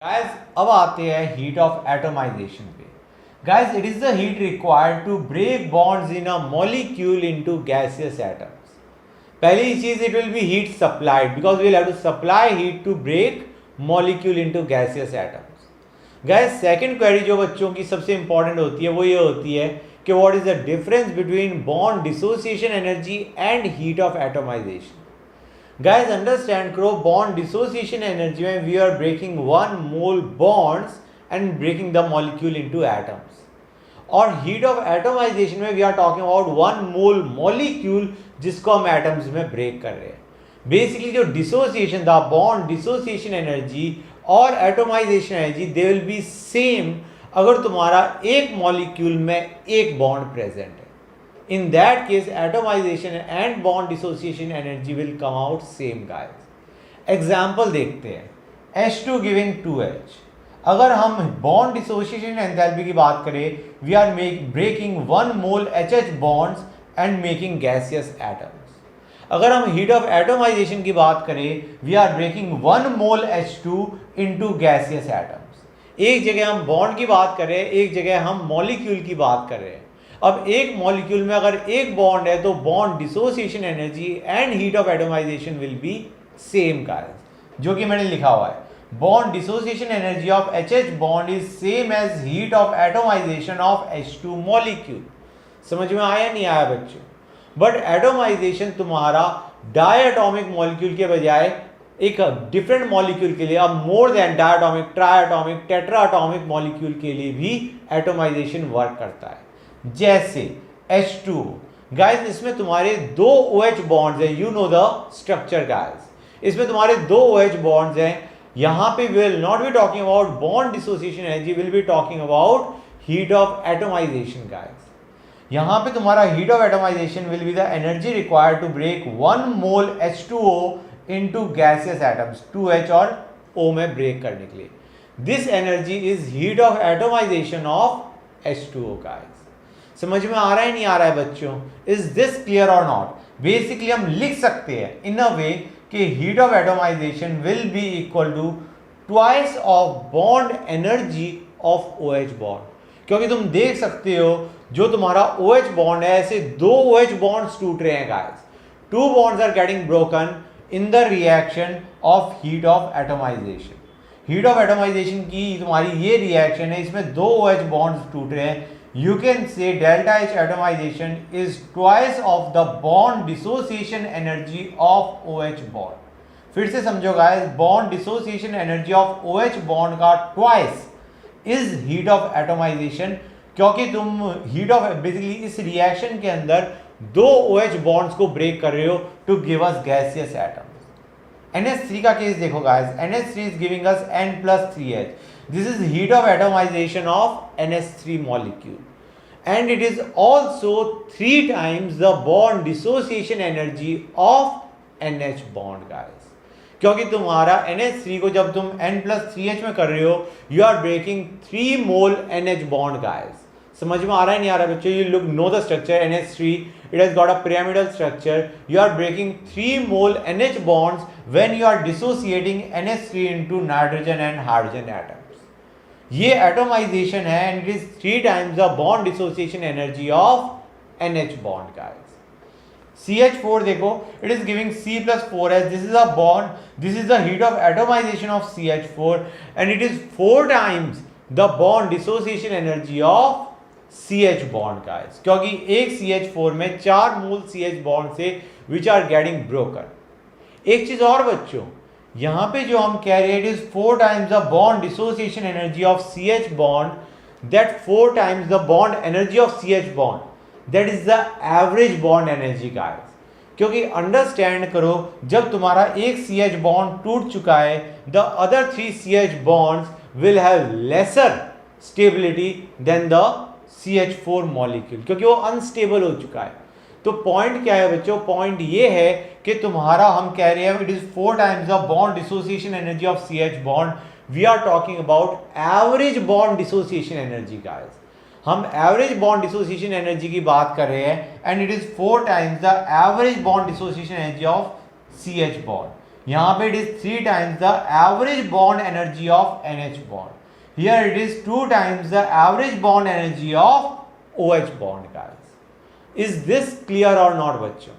Guys अब आते हैं हीट ऑफ एटमाइजेशन पे। Guys it is the heat required to break bonds in a molecule into gaseous atoms. पहली चीज, it will be heat supplied because we will have to supply heat to break molecule into gaseous atoms. Guys second query जो बच्चों की सबसे important होती है वो ये होती है कि what is the difference between bond dissociation energy and heat of atomization. Guys, understand करो bond dissociation energy में we are breaking one mole bonds and breaking the molecule into atoms. और heat of atomization में we are talking about one mole molecule जिसको हम atoms में break कर रहे हैं। Basically जो dissociation था, bond dissociation energy और atomization energy they will be same अगर तुम्हारा एक molecule में एक bond present है। In that case, atomization and bond dissociation energy will come out same guys. Example देखते हैं H2 giving 2H। अगर हम bond dissociation enthalpy की बात करें, we are breaking one mole HH bonds and making gaseous atoms. अगर हम heat of atomization की बात करें, we are breaking one mole H2 into gaseous atoms. एक जगह हम bond की बात कर रहे हैं, एक जगह हम molecule की बात कर रहे हैं। अब एक मॉलिक्यूल में अगर एक बॉन्ड है तो bond dissociation energy and heat of atomization will be same guys, जो कि मैंने लिखा हुआ है। Bond dissociation energy of HH bond is same as heat of atomization of H2 molecule. समझ में आया नहीं आया बच्चों? बट एटमाइजेशन तुम्हारा डायटोमिक मॉलिक्यूल के बजाय एक डिफरेंट मॉलिक्यूल के लिए, अब more than diatomic, triatomic, tetratomic molecule के लिए भी एटमाइजेशन वर्क करता है। जैसे H2 गाइस, इसमें तुम्हारे दो OH बॉन्ड्स हैं, you know the structure guys. इसमें तुम्हारे दो OH बॉन्ड्स हैं। यहां पे will not be talking about bond dissociation energy, will be talking about heat of atomization guys. यहां पे तुम्हारा heat of atomization will be the energy required to break one mole H2O into gaseous atoms, 2H और O में break करने के लिए। This energy is heat of atomization of H2O guys. समझ में आ रहा है नहीं आ रहा है बच्चों? इज दिस क्लियर और नॉट? बेसिकली हम लिख सकते हैं इन अ वे कि heat of atomization will be equal to twice of bond energy of OH bond. क्योंकि तुम देख सकते हो जो तुम्हारा OH बॉन्ड है, ऐसे दो OH बॉन्ड्स टूट रहे हैं guys. Two bonds are getting broken in the reaction of heat of atomization. Heat of atomization की तुम्हारी ये रिएक्शन है, इसमें दो OH बॉन्ड्स टूट रहे हैं। You can say delta H atomization is twice of the bond dissociation energy of OH bond. फिर से समझो guys, bond dissociation energy of OH bond का twice is heat of atomization, क्योंकि तुम heat of basically इस reaction के अंदर दो OH bonds को break कर रहे हो to give us gaseous atoms. NH3 का केस देखो guys, NH3 is giving us N plus 3H. This is heat of atomization of NH3 molecule, and it is also 3 times the bond dissociation energy of NH bond guys. क्योंकि तुम्हारा NH3 को जब तुम N plus 3H में कर रहे हो, you are breaking 3 mole NH bond guys. समझ में आ रहा है नहीं आ रहा है बच्चों? You look know the structure NH3, it has got a pyramidal structure. You are breaking 3 mole NH bonds when you are dissociating NH3 into nitrogen and hydrogen atoms. ये atomisation है and it is 3 times the bond dissociation energy of NH bond guys. CH4 देखो, it is giving C+4H, this is a bond, this is the heat of atomization of CH4 and it is 4 times the bond dissociation energy of CH bond guys, क्योंकि एक CH4 में 4 मूल CH bond से which are getting broken. एक चीज और बच्चों, यहां पे जो हम कह रहे हैं, it is 4 times the bond dissociation energy of CH bond, that 4 times the bond energy of CH bond, that is the average bond energy guys. क्योंकि अंडरस्टैंड करो, जब तुम्हारा एक CH बॉन्ड टूट चुका है, the other 3 CH bonds will have lesser stability than the CH4 molecule, क्योंकि वो अनस्टेबल हो चुका है। तो पॉइंट क्या है बच्चों? पॉइंट ये है कि तुम्हारा, हम कह रहे हैं it is 4 times the bond dissociation energy of CH bond, we are talking about average bond dissociation energy guys. हम एवरेज बॉन्ड डिसोसिएशन एनर्जी की बात कर रहे हैं and it is 4 times the average bond dissociation energy of CH bond. यहाँ पे it is 3 times the average bond energy of NH bond. Here it is 2 times the average bond energy of OH bond, guys. Is this clear or not, बच्चों?